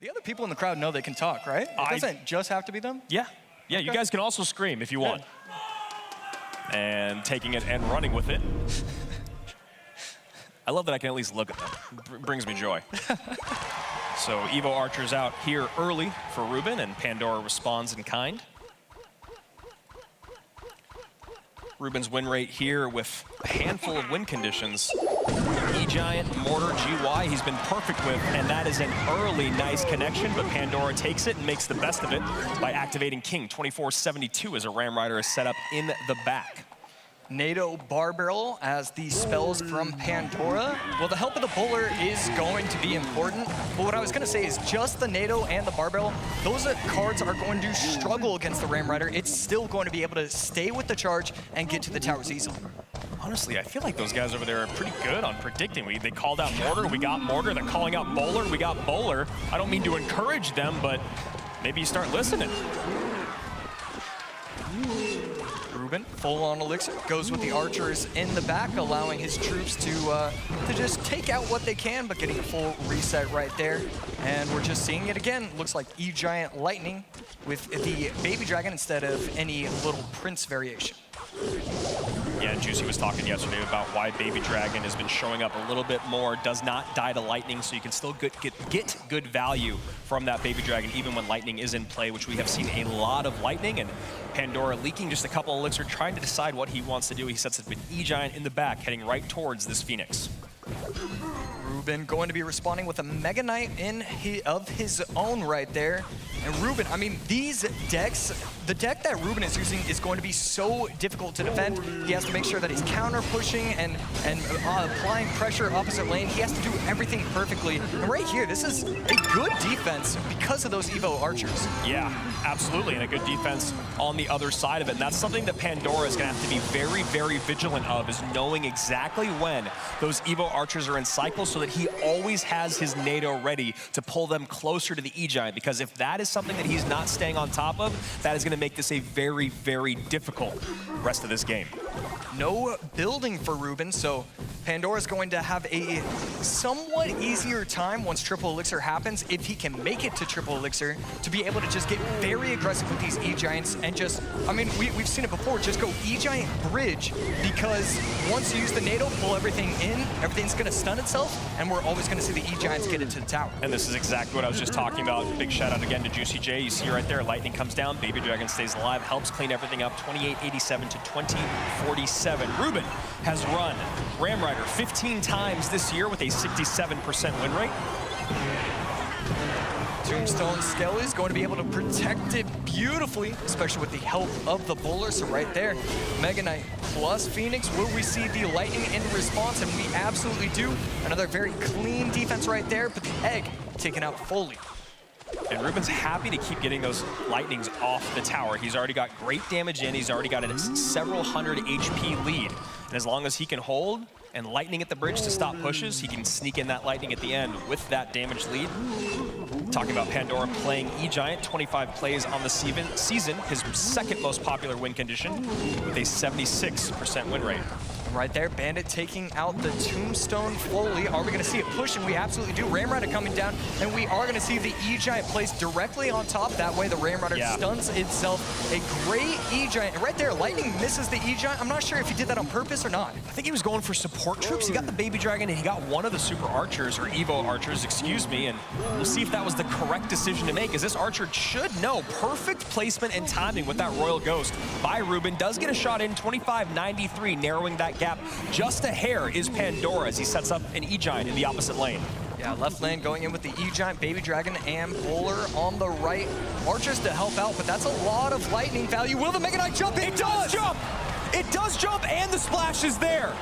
The other people in the crowd know they can talk, right? It doesn't just have to be them? Yeah. Yeah, okay. You guys can also scream if you want. And taking it and running with it. I love that I can at least look at them. Brings me joy. So Evo Archer's out here early for Ruben, and Pandora responds in kind. Ruben's win rate here with a handful of win conditions. E-Giant, Mortar, GY, he's been perfect with, and that is an early nice connection, but Pandora takes it and makes the best of it by activating King 2472 as a Ram Rider is set up in the back. NATO bar barrel as the spells from Pandora. Well, the help of the bowler is going to be important, but what I was going to say is just the NATO and the bar barrel, those cards are going to struggle against the Ram Rider. It's still going to be able to stay with the charge and get to the towers easily. Honestly, I feel like those guys over there are pretty good on predicting. They called out Mortar, we got Mortar. They're calling out Bowler, we got Bowler. I don't mean to encourage them, but maybe you start listening. Ruben, full-on elixir, goes with the archers in the back, allowing his troops to just take out what they can, but getting a full reset right there. And we're just seeing it again. Looks like E-Giant Lightning with the Baby Dragon instead of any little Prince variation. Yeah, Juicy was talking yesterday about why Baby Dragon has been showing up a little bit more, does not die to Lightning, so you can still get good value from that Baby Dragon, even when Lightning is in play, which we have seen a lot of Lightning, and Pandora leaking just a couple elixir, trying to decide what he wants to do. He sets it with E-Giant in the back, heading right towards this Phoenix. Ruben going to be responding with a Mega Knight of his own right there. And Ruben, I mean, these decks, the deck that Ruben is using is going to be so difficult to defend. He has to make sure that he's counter pushing and applying pressure opposite lane. He has to do everything perfectly. And right here, this is a good defense because of those Evo Archers. Yeah, absolutely, and a good defense on the other side of it. And that's something that Pandora is going to have to be very, very vigilant of, is knowing exactly when those Evo Archers are in cycle so that he always has his NATO ready to pull them closer to the E-Giant, because if that is something that he's not staying on top of, that is going to make this a very, very difficult rest of this game. No building for Ruben, so Pandora's going to have a somewhat easier time once Triple Elixir happens, if he can make it to Triple Elixir, to be able to just get very aggressive with these E-Giants and just, I mean, we've seen it before, just go E-Giant bridge, because once you use the NATO, pull everything in, everything's going to stun itself, and we're always going to see the E-Giants get it to the tower. And this is exactly what I was just talking about. Big shout out again to Juicy J. You see right there, Lightning comes down, Baby Dragon stays alive, helps clean everything up, 2887 to 2047. Ruben has run Ram Rider 15 times this year with a 67% win rate. Tombstone Skelly's going to be able to protect it beautifully, especially with the help of the bowler. So right there, Mega Knight plus Phoenix. Will we see the Lightning in response? And we absolutely do. Another very clean defense right there, but the egg taken out fully. And Ruben's happy to keep getting those Lightnings off the tower. He's already got great damage in. He's already got a several hundred HP lead. And as long as he can hold and Lightning at the bridge to stop pushes, he can sneak in that Lightning at the end with that damage lead. Talking about Pandora playing E-Giant, 25 plays on the season, his second most popular win condition, with a 76% win rate. Right there, Bandit taking out the Tombstone fully. Are we going to see it push? And we absolutely do. Ram Rider coming down, and we are going to see the E-Giant placed directly on top. That way the Ram Rider stuns itself. A great E-Giant. And right there, Lightning misses the E-Giant. I'm not sure if he did that on purpose or not. I think he was going for support troops. He got the Baby Dragon, and he got one of the Super Archers, or Evo Archers, excuse me, and we'll see if that was the correct decision to make, as this Archer should know. Perfect placement and timing with that Royal Ghost by Ruben. Does get a shot in, 2593, narrowing that gap just a hair is Pandora as he sets up an E-Giant in the opposite lane. Yeah, left lane going in with the E-Giant, Baby Dragon, and Bowler on the right. Archers to help out, but that's a lot of Lightning value. Will the Mega Knight jump? It does jump! It does jump, and the splash is there.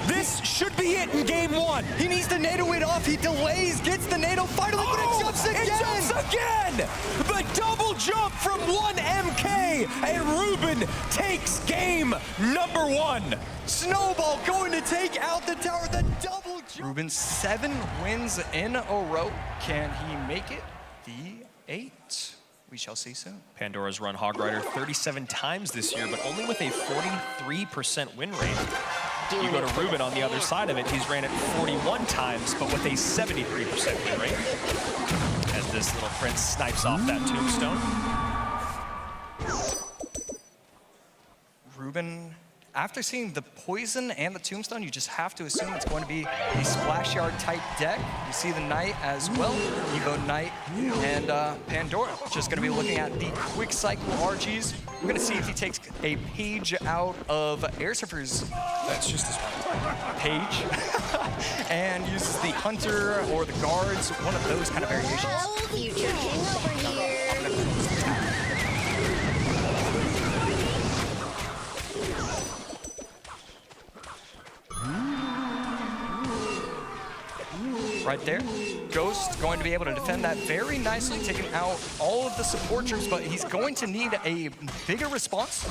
This should be it in game one. He needs to NATO it off. He delays, gets the NATO finally, but it jumps again! It jumps again! The double jump from 1MK, and Ruben takes game number one. Snowball going to take out the tower, the double jump. Ruben, 7 wins in a row. Can he make it the 8? We shall see soon. Pandora's run Hog Rider 37 times this year, but only with a 43% win rate. You go to Ruben on the other side of it, he's ran it 41 times, but with a 73% win rate. As this little prince snipes off that tombstone. RUBEN, after seeing the poison and the tombstone, you just have to assume it's going to be a splash yard type deck. You see the knight as well, Evo Knight, and Pandora just going to be looking at the quick cycle RGs. We're going to see if he takes a page out of Air Surfer's That's just as well. page and uses the hunter or the guards, one of those kind of variations. Future king over here. Right there. Ghost going to be able to defend that very nicely, taking out all of the support troops, but he's going to need a bigger response.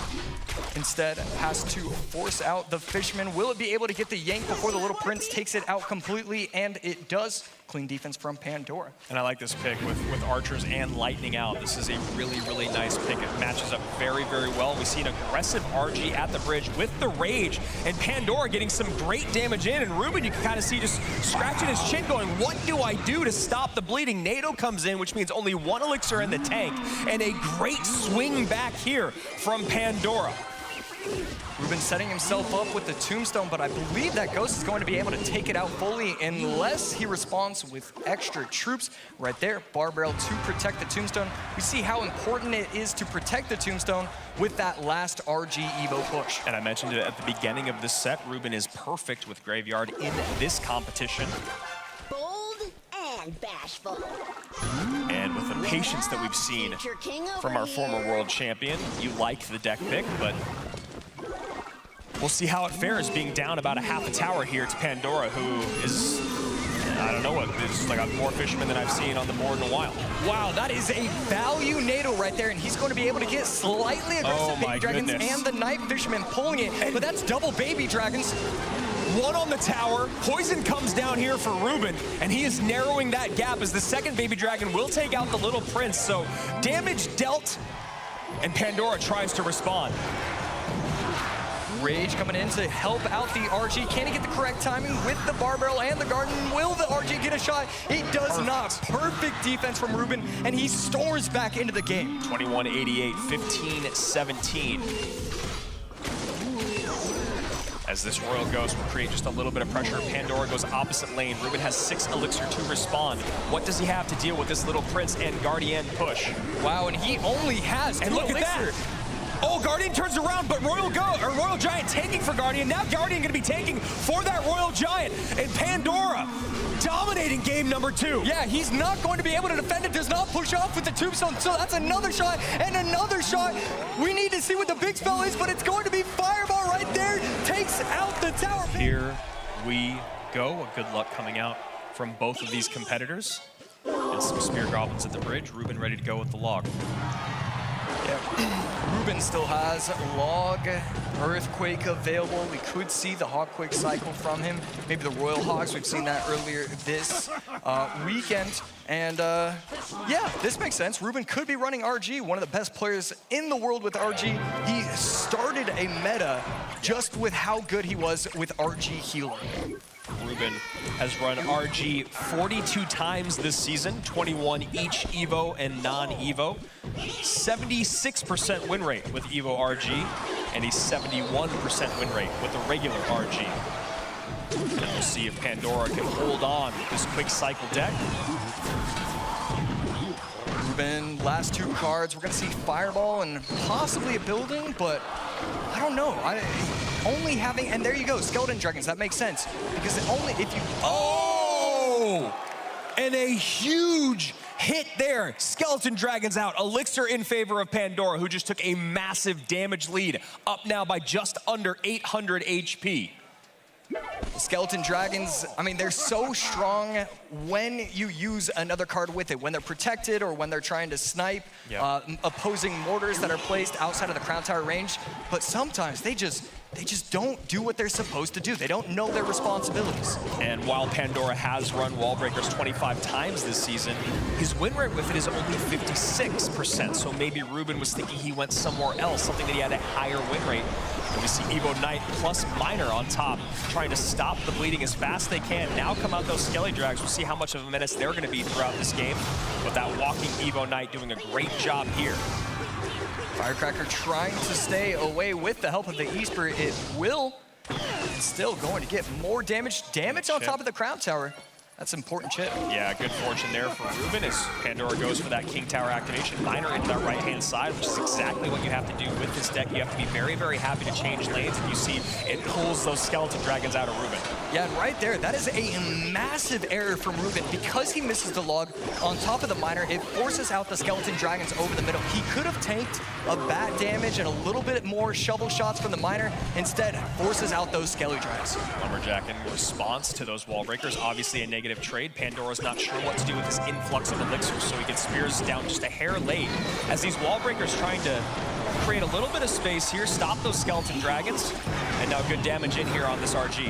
Instead, has to force out the Fisherman. Will it be able to get the yank before the little prince takes it out completely? And it does. Clean defense from Pandora. And I like this pick with archers and lightning out. This is a really, really nice pick. It matches up very, very well. We see an aggressive RG at the bridge with the rage, and Pandora getting some great damage in. And RUBEN, you can kind of see just scratching his chin going, what do I do to stop the bleeding? NATO comes in, which means only one elixir in the tank, and a great swing back here from Pandora. RUBEN setting himself up with the tombstone, but I believe that Ghost is going to be able to take it out fully unless he responds with extra troops. Right there, Barbell to protect the tombstone. We see how important it is to protect the tombstone with that last RG Evo push. And I mentioned it at the beginning of this set, RUBEN is perfect with Graveyard in this competition. Bold and bashful. And with the patience that we've seen from our former world champion, you like the deck pick, but we'll see how it fares being down about a half a tower here to Pandora, who is, I don't know what, is like a more fisherman than I've seen on the board in a while. Wow, that is a value NATO right there, and he's going to be able to get slightly aggressive baby dragons and the Night Fisherman pulling it, but that's double baby dragons. One on the tower, poison comes down here for RUBEN, and he is narrowing that gap as the second baby dragon will take out the little prince, so damage dealt, and Pandora tries to respond. Rage coming in to help out the RG. Can he get the correct timing with the Barbell and the Garden? Will the RG get a shot? It does not. Perfect defense from RUBEN, and he storms back into the game. 21-88, 15-17. As this Royal Ghost will create just a little bit of pressure, Pandora goes opposite lane. RUBEN has 6 elixir to respond. What does he have to deal with this little prince and Guardian push? Wow, and he only has 2 and look elixir. At that! Oh, Guardian turns around, but Royal Giant taking for Guardian. Now Guardian gonna be taking for that Royal Giant. And Pandora dominating game number 2. Yeah, he's not going to be able to defend it. Does not push off with the tombstone. So that's another shot and another shot. We need to see what the big spell is, but it's going to be Fireball right there. Takes out the tower. Here we go. A good luck coming out from both of these competitors. And some Spear Goblins at the bridge. RUBEN ready to go with the log. Yeah. RUBEN still has Log, Earthquake available. We could see the Hawkquake cycle from him. Maybe the Royal Hogs, we've seen that earlier this weekend. And yeah, this makes sense. RUBEN could be running RG, one of the best players in the world with RG. He started a meta just with how good he was with RG Healer. RUBEN has run RG 42 times this season, 21 each Evo and non-Evo. 76% win rate with Evo RG, and a 71% win rate with the regular RG. And we'll see if Pandora can hold on with this quick cycle deck. RUBEN, last 2 cards. We're going to see Fireball and possibly a building, but I don't know. Only having, and there you go, Skeleton Dragons. That makes sense because only if you. Oh! And a huge hit there. Skeleton Dragons out. Elixir in favor of Pandora, who just took a massive damage lead, up now by just under 800 HP. The Skeleton Dragons, I mean, they're so strong when you use another card with it, when they're protected or when they're trying to snipe opposing mortars that are placed outside of the Crown Tower range. But sometimes they they just don't do what they're supposed to do. They don't know their responsibilities. And while Pandora has run wall breakers 25 times this season, his win rate with it is only 56%. So maybe Ruben was thinking he went somewhere else, something that he had a higher win rate. And we see Evo Knight plus Miner on top, trying to stop the bleeding as fast as they can. Now come out those Skelly Drags. We'll see how much of a menace they're going to be throughout this game. But that walking Evo Knight doing a great job here. Firecracker trying to stay away with the help of the Eastbird. It will. It's still going to get more damage. Damage on top of the Crown Tower. That's important chip. Yeah, good fortune there for Ruben as Pandora goes for that King Tower activation. Miner into that right-hand side, which is exactly what you have to do with this deck. You have to be very, very happy to change lanes. And you see it pulls those Skeleton Dragons out of Ruben. Yeah, and right there, that is a massive error from Ruben. Because he misses the log on top of the Miner, it forces out the Skeleton Dragons over the middle. He could have tanked a bat damage and a little bit more shovel shots from the Miner. Instead, forces out those Skelly Drags. Lumberjack in response to those wall breakers, obviously a negative trade. Pandora's not sure what to do with this influx of elixirs, so he gets spears down just a hair late. As these wall breakers trying to create a little bit of space here, stop those Skeleton Dragons, and now good damage in here on this RG.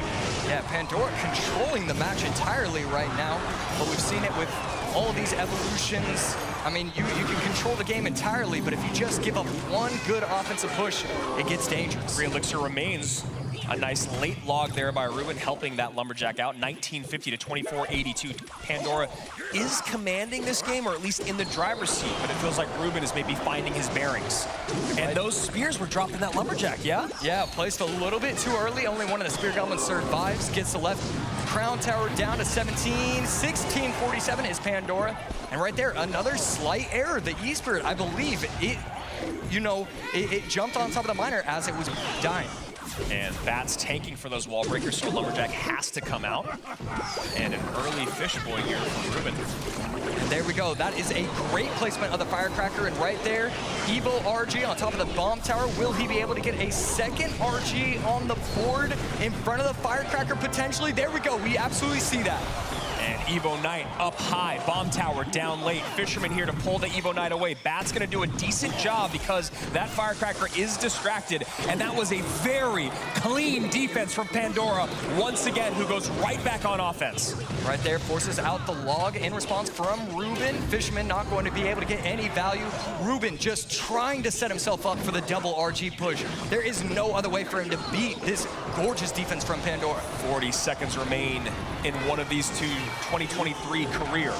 Yeah, Pandora controlling the match entirely right now, but we've seen it with all of these evolutions. I mean, you can control the game entirely, but if you just give up one good offensive push, it gets dangerous. Free elixir remains. A nice late log there by Ruben, helping that Lumberjack out. 1950 to 2482. Pandora is commanding this game, or at least in the driver's seat, but it feels like Ruben is maybe finding his bearings. And those spears were dropped in that Lumberjack, yeah? Yeah, placed a little bit too early. Only one of the Spear Goblins survives, gets the left Crown Tower down to 17. 1647 is Pandora. And right there, another slight error. The Eastbird, I believe, it jumped on top of the Miner as it was dying. And Bat's tanking for those wall breakers, so Lumberjack has to come out. And an early fish boy here from Ruben. And there we go. That is a great placement of the Firecracker. And right there, Evo RG on top of the Bomb Tower. Will he be able to get a second RG on the board in front of the Firecracker potentially? There we go. We absolutely see that. And Evo Knight up high, Bomb Tower down late. Fisherman here to pull the Evo Knight away. Bat's gonna do a decent job because that Firecracker is distracted. And that was a very clean defense from Pandora, once again, who goes right back on offense. Right there, forces out the log in response from Ruben. Fisherman not going to be able to get any value. Ruben just trying to set himself up for the double RG push. There is no other way for him to beat this gorgeous defense from Pandora. 40 seconds remain in one of these two 2023 career.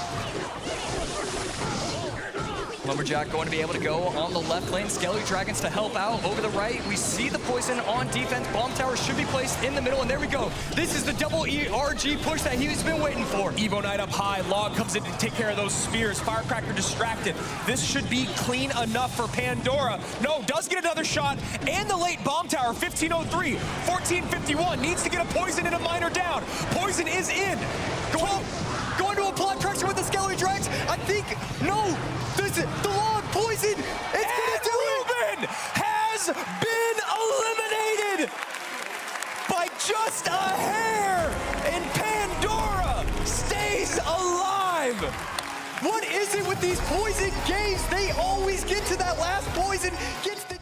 Lumberjack going to be able to go on the left lane. Skelly Dragons to help out over the right. We see the poison on defense. Bomb Tower should be placed in the middle, and there we go. This is the double RG push that he's been waiting for. Evo Knight up high. Log comes in to take care of those spears. Firecracker distracted. This should be clean enough for Pandora. No, does get another shot. And the late Bomb Tower, 1503. 1451 needs to get a poison and a Miner down. Poison is in. Going to apply pressure with the Skelly Drags. I think, no, this is the log poison. It's gonna do Ruben has been eliminated by just a hair, and Pandora stays alive. What is it with these poison games? They always get to that last poison, gets the